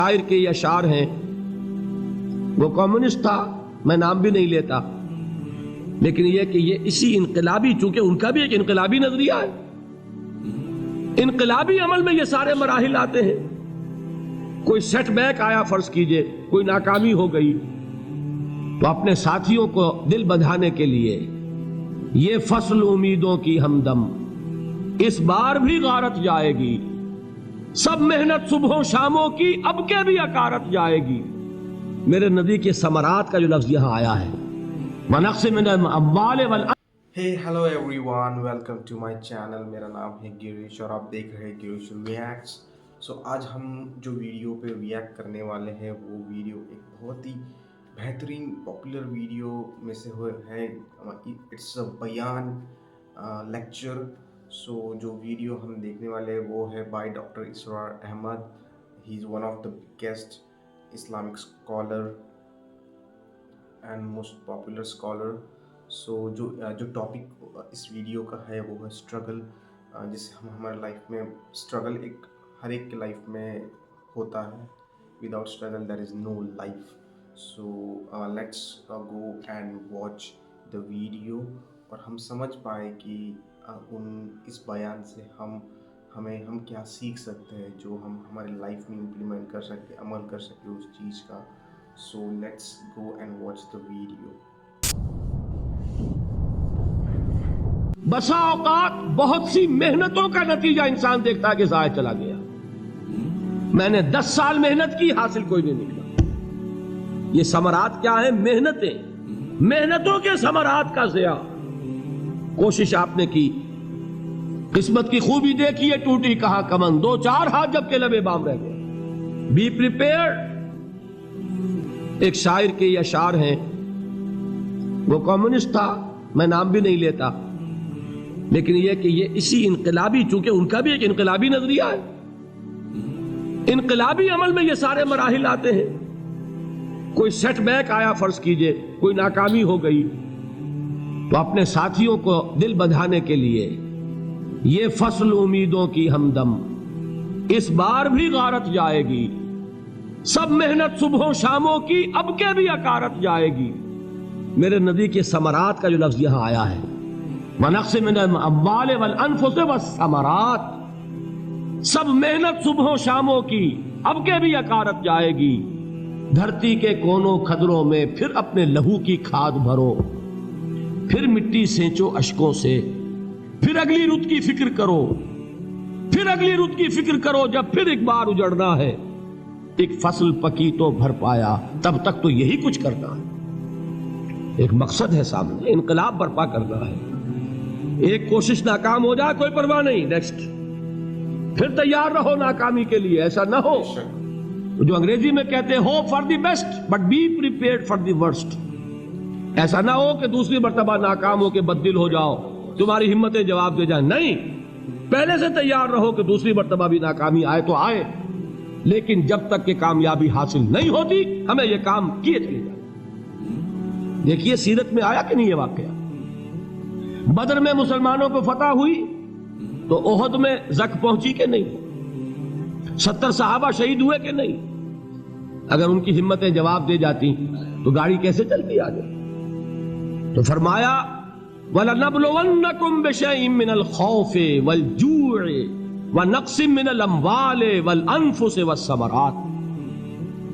شاعر کے یہ اشعار ہیں، وہ کمیونسٹ تھا، میں نام بھی نہیں لیتا، لیکن یہ کہ یہ اسی انقلابی، چونکہ ان کا بھی ایک انقلابی نظریہ ہے، انقلابی عمل میں یہ سارے مراحل آتے ہیں۔ کوئی سیٹ بیک آیا، فرض کیجئے کوئی ناکامی ہو گئی، تو اپنے ساتھیوں کو دل بندھانے کے لیے یہ فصل امیدوں کی ہمدم اس بار بھی غارت جائے گی، سب محنت صبحوں شاموں کی اب کے بھی اکارت جائے گی۔ میرے نبی کے ثمرات کا جو لفظ یہاں آیا ہے، وَنَقْصٍ مِّنَ الْأَمْوَالِ وَالْأَنفُسِ۔ Hey, hello everyone, welcome to my channel. میرا نام ہے گریش اور آپ دیکھ رہے ہیں گریش ریئیکٹس۔ آج ہم جو ویڈیو پہ ریئیکٹ کرنے والے ہیں وہ ویڈیو ایک بہت ہی بہترین پاپولر ویڈیو میں سے ہے، اٹس اے بیان لیکچر۔ جو ویڈیو ہم دیکھنے والے ہیں وہ ہے by doctor Israr Ahmed. He is one of the biggest Islamic scholar and most popular scholar. جو ٹاپک اس ویڈیو کا ہے وہ ہے اسٹرگل، جسے ہم ہمارے لائف میں اسٹرگل ایک ہر ایک کے لائف میں ہوتا ہے، without struggle there is no life. Let's go and watch the video اور ہم سمجھ پائے کہ اس بیان سے ہم کیا سیکھ سکتے ہیں جو ہم ہمارے لائف میں امپلیمنٹ کر سکتے، عمل کر سکتے اس چیز کا۔ Let's go and watch the video. بسا اوقات بہت سی محنتوں کا نتیجہ انسان دیکھتا ہے کہ ضائع چلا گیا، میں نے 10 سال محنت کی، حاصل کوئی نہیں نکلا۔ یہ ثمرات کیا ہیں؟ محنتوں کے ثمرات کا ضیاع۔ کوشش آپ نے کی، قسمت کی خوبی دیکھیے، ٹوٹی کہاں کمن، 2-4 ہاتھ جب کے لبے بام رہ گئے۔ Be prepared. ایک شاعر کے یہ اشعار ہیں، وہ کمیونسٹ تھا، میں نام بھی نہیں لیتا، لیکن یہ کہ یہ اسی انقلابی، چونکہ ان کا بھی ایک انقلابی نظریہ ہے، انقلابی عمل میں یہ سارے مراحل آتے ہیں۔ کوئی سیٹ بیک آیا، فرض کیجئے کوئی ناکامی ہو گئی، تو اپنے ساتھیوں کو دل بندھانے کے لیے یہ فصل امیدوں کی ہمدم اس بار بھی غارت جائے گی، سب محنت صبحوں شاموں کی اب کے بھی اکارت جائے گی۔ میرے نبی کے ثمرات کا جو لفظ یہاں آیا ہے، وَنَقْصٍ مِّنَ الْأَمْوَالِ وَالْأَنفُسِ وَالثَّمَرَاتِ، سب محنت صبحوں شاموں کی اب کے بھی اکارت جائے گی۔ دھرتی کے کونوں کھدروں میں پھر اپنے لہو کی کھاد بھرو، پھر مٹی سینچو اشکوں سے، پھر اگلی رت کی فکر کرو، پھر اگلی رت کی فکر کرو، جب پھر ایک بار اجڑنا ہے۔ ایک فصل پکی تو بھر پایا، تب تک تو یہی کچھ کرنا ہے۔ ایک مقصد ہے سامنے، انقلاب برپا کرنا ہے۔ ایک کوشش ناکام ہو جائے کوئی پرواہ نہیں، نیکسٹ، پھر تیار رہو ناکامی کے لیے۔ ایسا نہ ہو جو انگریزی میں کہتے ہیں hope for the best but be prepared for the worst. ایسا نہ ہو کہ دوسری مرتبہ ناکام ہو کے بددل ہو جاؤ، تمہاری ہمتیں جواب دے جائیں، نہیں، پہلے سے تیار رہو کہ دوسری مرتبہ بھی ناکامی آئے تو آئے، لیکن جب تک کہ کامیابی حاصل نہیں ہوتی ہمیں یہ کام کیے چلے جائیں۔ دیکھیے سیرت میں آیا کہ نہیں یہ واقعہ؟ بدر میں مسلمانوں کو فتح ہوئی تو احد میں زک پہنچی کہ نہیں؟ 70 صحابہ شہید ہوئے کہ نہیں؟ اگر ان کی ہمتیں جواب دے جاتی تو گاڑی کیسے چلتی آگے؟ تو فرمایا وَلَنَبْلُوَنَّكُمْ بِشَيْءٍ مِّنَ الْخَوْفِ وَالْجُوعِ وَنَقْصٍ مِّنَ الْأَمْوَالِ وَالْأَنفُسِ وَالثَّمَرَاتِ،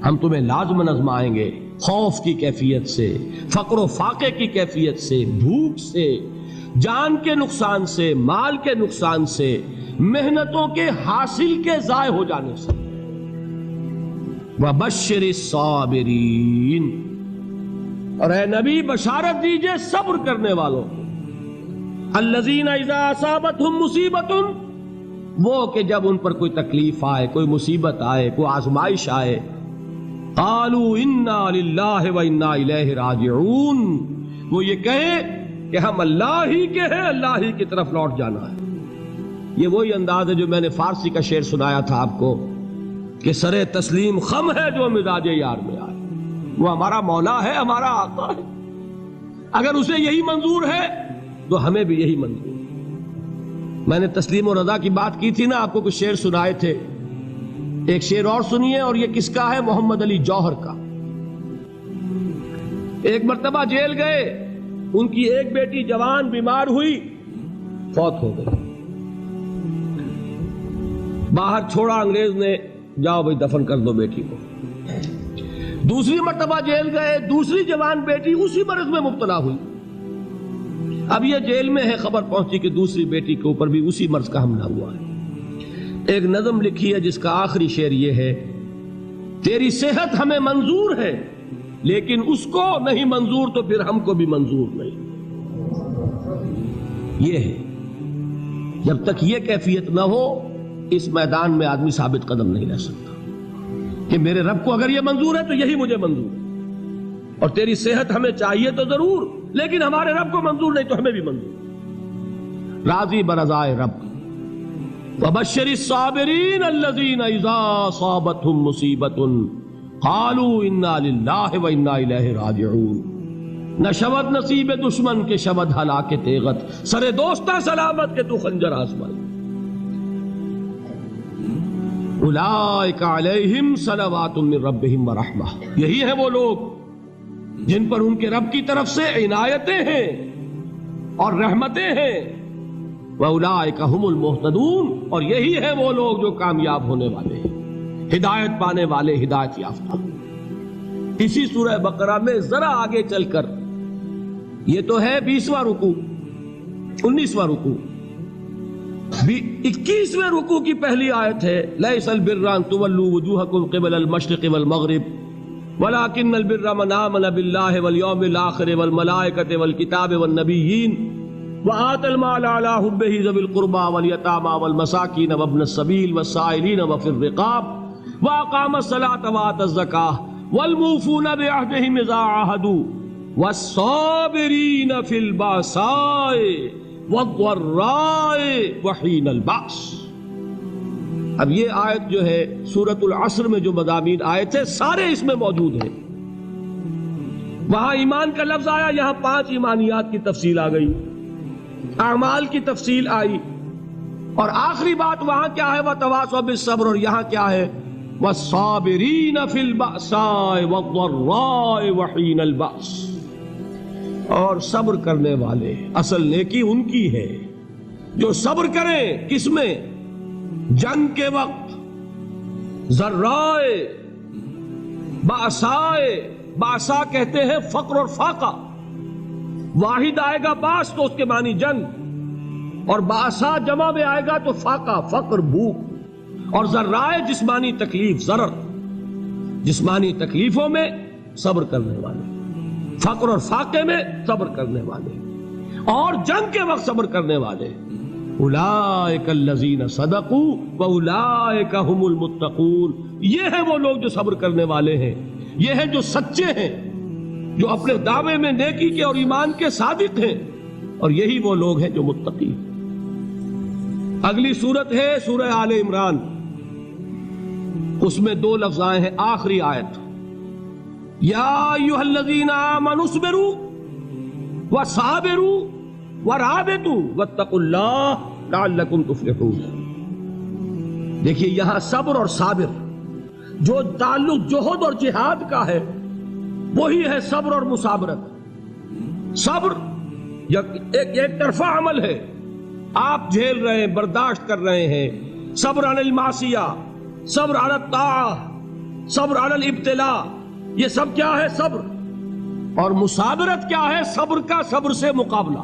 ہم تمہیں لازم آزمائیں گے، خوف کی کیفیت سے، فقر و فاقے کی کیفیت سے، بھوک سے، جان کے نقصان سے، مال کے نقصان سے، محنتوں کے حاصل کے ضائع ہو جانے سے۔ وَبَشِّرِ الصَّابِرِينَ، اور اے نبی بشارت دیجئے صبر کرنے والوں کو۔ الَّذِينَ إِذَا أَصَابَتْهُمْ مُصِيبَةٌ، وہ کہ جب ان پر کوئی تکلیف آئے، کوئی مصیبت آئے، کوئی آزمائش آئے، قَالُوا إِنَّا لِلَّهِ وَإِنَّا إِلَيْهِ رَاجِعُونَ، وہ یہ کہیں کہ ہم اللہ ہی کے ہیں، اللہ ہی کی طرف لوٹ جانا ہے۔ یہ وہی انداز ہے جو میں نے فارسی کا شعر سنایا تھا آپ کو کہ سر تسلیم خم ہے جو مزاج یار میں آئے۔ وہ ہمارا مولا ہے، ہمارا آقا ہے، اگر اسے یہی منظور ہے تو ہمیں بھی یہی منظور ہے۔ میں نے تسلیم و رضا کی بات کی تھی نا، آپ کو کچھ شعر سنائے تھے ایک شعر اور سنیے، اور یہ کس کا ہے؟ محمد علی جوہر کا۔ ایک مرتبہ جیل گئے، ان کی ایک بیٹی جوان بیمار ہوئی، فوت ہو گئی۔ باہر چھوڑا انگریز نے، جاؤ بھائی دفن کر دو بیٹی کو۔ دوسری مرتبہ جیل گئے، دوسری جوان بیٹی اسی مرض میں مبتلا ہوئی۔ اب یہ جیل میں ہے، خبر پہنچی کہ دوسری بیٹی کے اوپر بھی اسی مرض کا حملہ ہوا ہے۔ ایک نظم لکھی ہے جس کا آخری شعر یہ ہے: تیری صحت ہمیں منظور ہے لیکن اس کو نہیں منظور تو پھر ہم کو بھی منظور نہیں۔ یہ ہے، جب تک یہ کیفیت نہ ہو اس میدان میں آدمی ثابت قدم نہیں رہ سکتا کہ میرے رب کو اگر یہ منظور ہے تو یہی مجھے منظور ہے، اور تیری صحت ہمیں چاہیے تو ضرور، لیکن ہمارے رب کو منظور نہیں تو ہمیں بھی منظور۔ راضی برضائے رب۔ وبشر الصابرین الذین اذا اصابتهم مصیبۃ قالوا انا للہ وانا الیہ راجعون۔ نہ شود نصیب دشمن کے شود ہلاک تیغت، سر دوستہ سلامت کے تو خنجر آزمائی۔ اولئک علیہم صلوات من ربہم ورحمہ، یہی ہیں وہ لوگ جن پر ان کے رب کی طرف سے عنایتیں ہیں اور رحمتیں ہیں۔ وَأُولَٰئِكَ هُمُ الْمُهْتَدُونَ، اور یہی ہیں وہ لوگ جو کامیاب ہونے والے ہیں، ہدایت پانے والے، ہدایت یافتہ۔ اسی سورہ بقرہ میں ذرا آگے چل کر، یہ تو ہے 20واں رکوع، 19واں رکوع، 21ویں رکوع کی پہلی آیت ہے: لَيْسَ الْبِرَّ أَن تُوَلُّوا وُجُوهَكُمْ قِبَلَ الْمَشْرِقِ وَالْمَغْرِبِ وَلَٰكِنَّ الْبِرَّ مَنْ آمَنَ بِاللَّهِ وَالْيَوْمِ الْآخِرِ وَالْمَلَائِكَةِ وَالْكِتَابِ وَالنَّبِيِّينَ وآتى المال على حبه ذوي القربى واليتامى والمساكين وابن السبيل والسائلين وفي الرقاب وأقام الصلاة وآتى الزكاة والموفون بعهدهم إذا عاهدوا والصابرين في البأساء والضراء وحين البأس۔ اب یہ آیت جو ہے سورۃ العصر میں جو مضامین آئے تھے سارے اس میں موجود ہیں۔ وہاں ایمان کا لفظ آیا، یہاں 5 ایمانیات کی تفصیل آ گئی، اعمال کی تفصیل آئی، اور آخری بات وہاں کیا ہے؟ وَتَوَاصَوْا بِالصَّبْرِ، اور یہاں کیا ہے؟ وَالصَّابِرِينَ فِي الْبَأْسَاءِ وَالضَّرَّاءِ وَحِينَ الْبَأْسِ، اور صبر کرنے والے، اصل نیکی ان کی ہے جو صبر کریں۔ کس میں؟ جنگ کے وقت، ذرائے، بأسائے، بأسا کہتے ہیں فقر اور فاقہ، واحد آئے گا باس تو اس کے معنی جنگ، اور باسا جمع میں آئے گا تو فاقہ، فقر، بھوک، اور ذرائے جسمانی تکلیف، ضرر، جسمانی تکلیفوں میں صبر کرنے والے، فقر اور فاقے میں صبر کرنے والے، اور جنگ کے وقت صبر کرنے والے۔ اولئک الذین صدقوا واولئک هم المتقون، یہ ہیں وہ لوگ جو صبر کرنے والے ہیں، یہ ہیں جو سچے ہیں، جو اپنے دعوے میں نیکی کے اور ایمان کے صادق ہیں، اور یہی وہ لوگ ہیں جو متقی۔ اگلی سورت ہے سورہ آل عمران، اس میں 2 لفظ آئے ہیں، آخری آیت: یا ایھا الذین آمنوا اصبروا وصابروا ورابطوا واتقوا اللہ لعلکم تفلحون۔ دیکھیے یہاں صبر اور صابر، جو تعلق جوہد اور جہاد کا ہے وہی ہے صبر اور مصابرت۔ صبر ایک طرفہ عمل ہے، آپ جھیل رہے ہیں، برداشت کر رہے ہیں، صبر علی المعصیہ، صبر علی الطاعہ، صبر علی الابتلاء، یہ سب کیا ہے؟ صبر۔ اور مصابرت کیا ہے؟ صبر کا صبر سے مقابلہ۔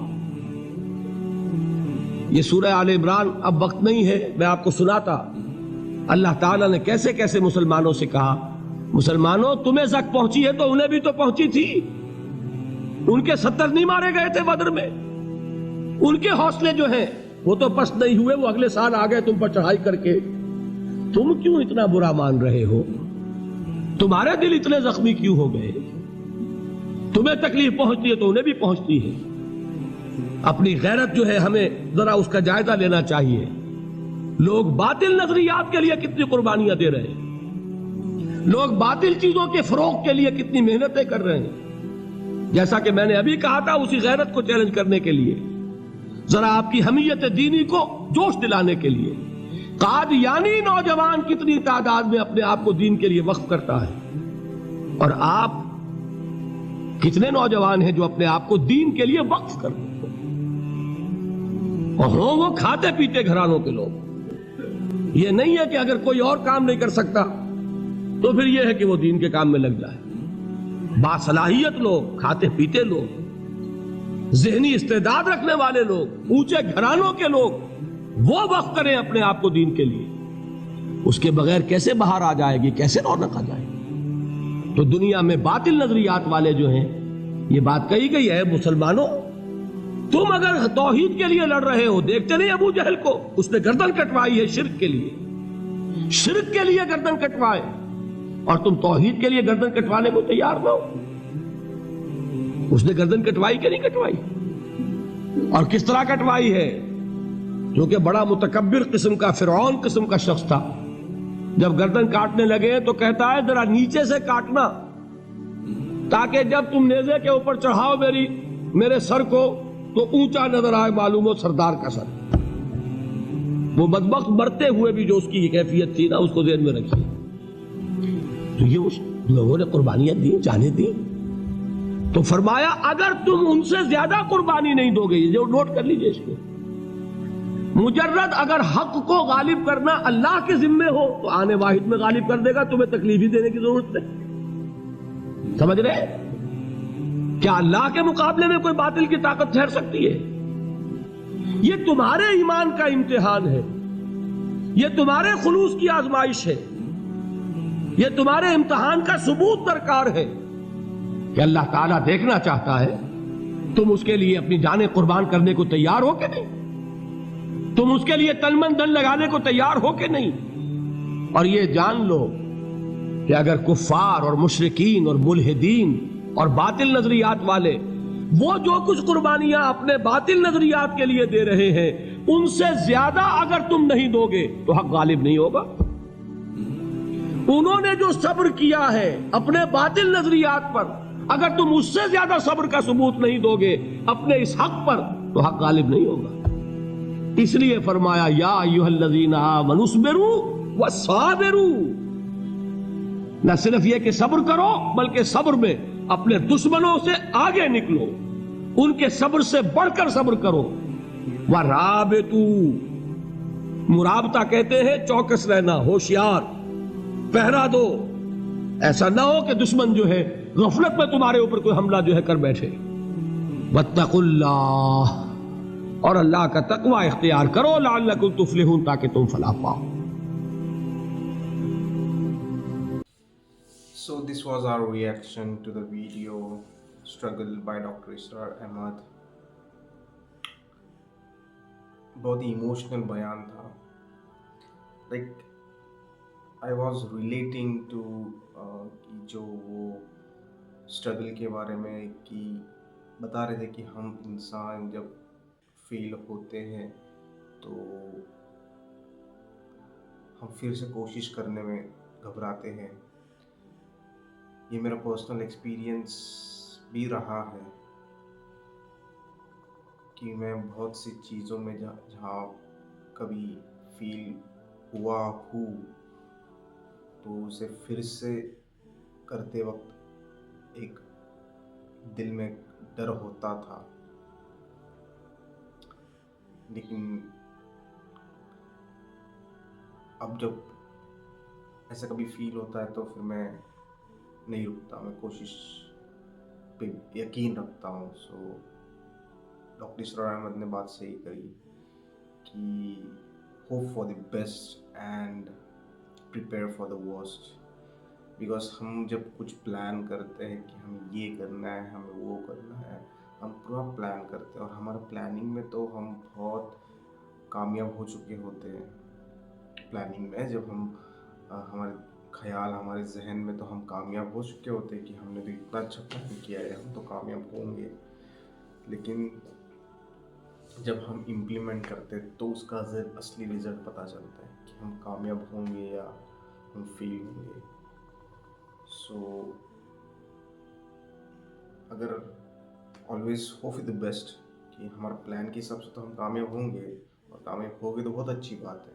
یہ سورہ آل عمران، اب وقت نہیں ہے، میں آپ کو سناتا اللہ تعالیٰ نے کیسے کیسے مسلمانوں سے کہا، مسلمانوں تمہیں زک پہنچی ہے تو انہیں بھی تو پہنچی تھی، ان کے 70 نہیں مارے گئے تھے بدر میں، ان کے حوصلے جو ہیں وہ تو پست نہیں ہوئے، وہ اگلے سال آ گئے تم پر چڑھائی کر کے، تم کیوں اتنا برا مان رہے ہو؟ تمہارے دل اتنے زخمی کیوں ہو گئے؟ تمہیں تکلیف پہنچتی ہے تو انہیں بھی پہنچتی ہے۔ اپنی غیرت جو ہے ہمیں ذرا اس کا جائزہ لینا چاہیے۔ لوگ باطل نظریات کے لیے کتنی قربانیاں دے رہے ہیں، لوگ باطل چیزوں کے فروغ کے لیے کتنی محنتیں کر رہے ہیں۔ جیسا کہ میں نے ابھی کہا تھا، اسی غیرت کو چیلنج کرنے کے لیے، ذرا آپ کی حمیت دینی کو جوش دلانے کے لیے، قادیانی نوجوان کتنی تعداد میں اپنے آپ کو دین کے لیے وقف کرتا ہے، اور آپ کتنے نوجوان ہیں جو اپنے آپ کو دین کے لیے وقف کرتے ہیں، اور ہوں وہ کھاتے پیتے گھرانوں کے لوگ۔ یہ نہیں ہے کہ اگر کوئی اور کام نہیں کر سکتا تو پھر یہ ہے کہ وہ دین کے کام میں لگ جائے۔ باصلاحیت لوگ، کھاتے پیتے لوگ، ذہنی استعداد رکھنے والے لوگ، اونچے گھرانوں کے لوگ، وہ وقف کریں اپنے آپ کو دین کے لیے۔ اس کے بغیر کیسے باہر آ جائے گی، کیسے رونق آ جائے گی؟ تو دنیا میں باطل نظریات والے جو ہیں، یہ بات کہی گئی ہے، مسلمانوں تم اگر توحید کے لیے لڑ رہے ہو، دیکھتے نہیں ابو جہل کو، اس نے گردن کٹوائی ہے شرک کے لیے، شرک کے لیے گردن کٹوائے، اور تم توحید کے لیے گردن کٹوانے کو تیار نہ ہو۔ اس نے گردن کٹوائی کہ نہیں کٹوائی؟ اور کس طرح کٹوائی ہے؟ جو کہ بڑا متکبر قسم کا، فرعون قسم کا شخص تھا، جب گردن کاٹنے لگے تو کہتا ہے ذرا نیچے سے کاٹنا، تاکہ جب تم نیزے کے اوپر چڑھاؤ میرے سر کو تو اونچا نظر آئے، معلوم ہو سردار کا سر۔ وہ بدبخت مرتے ہوئے بھی جو اس کی کیفیت تھی نا، اس کو ذہن میں رکھیے۔ تو یہ اس لوگوں نے قربانیاں دی، جانیں دی، تو فرمایا اگر تم ان سے زیادہ قربانی نہیں دو گے، یہ جو نوٹ کر لیجئے اس کو، مجرد اگر حق کو غالب کرنا اللہ کے ذمے ہو تو آنے واحد میں غالب کر دے گا، تمہیں تکلیف ہی دینے کی ضرورت نہیں۔ سمجھ رہے؟ کیا اللہ کے مقابلے میں کوئی باطل کی طاقت ٹھہر سکتی ہے؟ یہ تمہارے ایمان کا امتحان ہے، یہ تمہارے خلوص کی آزمائش ہے، یہ تمہارے امتحان کا ثبوت درکار ہے کہ اللہ تعالیٰ دیکھنا چاہتا ہے تم اس کے لیے اپنی جانیں قربان کرنے کو تیار ہو کہ نہیں، تم اس کے لیے تن من دھن لگانے کو تیار ہو کہ نہیں۔ اور یہ جان لو کہ اگر کفار اور مشرکین اور ملحدین اور باطل نظریات والے وہ جو کچھ قربانیاں اپنے باطل نظریات کے لیے دے رہے ہیں، ان سے زیادہ اگر تم نہیں دو گے تو حق غالب نہیں ہوگا۔ انہوں نے جو صبر کیا ہے اپنے باطل نظریات پر، اگر تم اس سے زیادہ صبر کا ثبوت نہیں دو گے اپنے اس حق پر تو حق غالب نہیں ہوگا۔ اس لیے فرمایا یا ایھا الذین آمنوا اصبروا وصابروا، نہ صرف یہ کہ صبر کرو بلکہ صبر میں اپنے دشمنوں سے آگے نکلو، ان کے صبر سے بڑھ کر صبر کرو۔ ورابطوا، مرابطہ کہتے ہیں چوکس رہنا، ہوشیار، پہرا دو، ایسا نہ ہو کہ دشمن جو ہے غفلت میں تمہارے اوپر کوئی حملہ جو ہے کر بیٹھے۔ واتقوا اللہ، اور اللہ کا تقوی اختیار کرو، لعلکم تفلحون، تاکہ تم فلاح پاؤ۔ So this was our reaction to the video Struggle by Dr. Israr Ahmad. بہت ہی ایموشنل بیان تھا. Like I was relating to جو وہ اسٹرگل کے بارے میں کہ بتا رہے تھے کہ ہم انسان جب فیل ہوتے ہیں تو ہم پھر سے کوشش کرنے میں گھبراتے ہیں. یہ میرا پرسنل ایکسپیرینس بھی رہا ہے کہ میں بہت سی چیزوں میں جہاں کبھی فیل ہوا ہوں تو اسے پھر سے کرتے وقت ایک دل میں ڈر ہوتا تھا. لیکن اب جب ایسا کبھی فیل ہوتا ہے تو پھر میں نہیں رکتا، میں کوشش پہ یقین رکھتا ہوں. سو ڈاکٹر اسرار احمد نے بات صحیح کہی کہ hope for the best and prepare for the worst. Because ہم جب کچھ پلان کرتے ہیں کہ ہم یہ کرنا ہے، ہمیں وہ کرنا ہے، ہم پورا پلان کرتے ہیں اور ہمارا پلاننگ میں تو ہم بہت کامیاب ہو چکے ہوتے ہیں. پلاننگ میں جب ہم ہمارے خیال ہمارے ذہن میں تو ہم کامیاب ہو چکے ہوتے ہیں کہ ہم نے تو اتنا اچھا پلان کیا ہے، ہم تو کامیاب ہوں گے. لیکن جب ہم امپلیمنٹ کرتے تو اس کا اصلی رزلٹ پتہ چلتا ہے کہ ہم کامیاب ہوں گے یا ہم فیل ہوں گے. سو اگر always hope for the best کہ ہمارا پلان کے حساب سے تو ہم کامیاب ہوں گے، اور کامیاب ہو گے تو بہت اچھی بات ہے.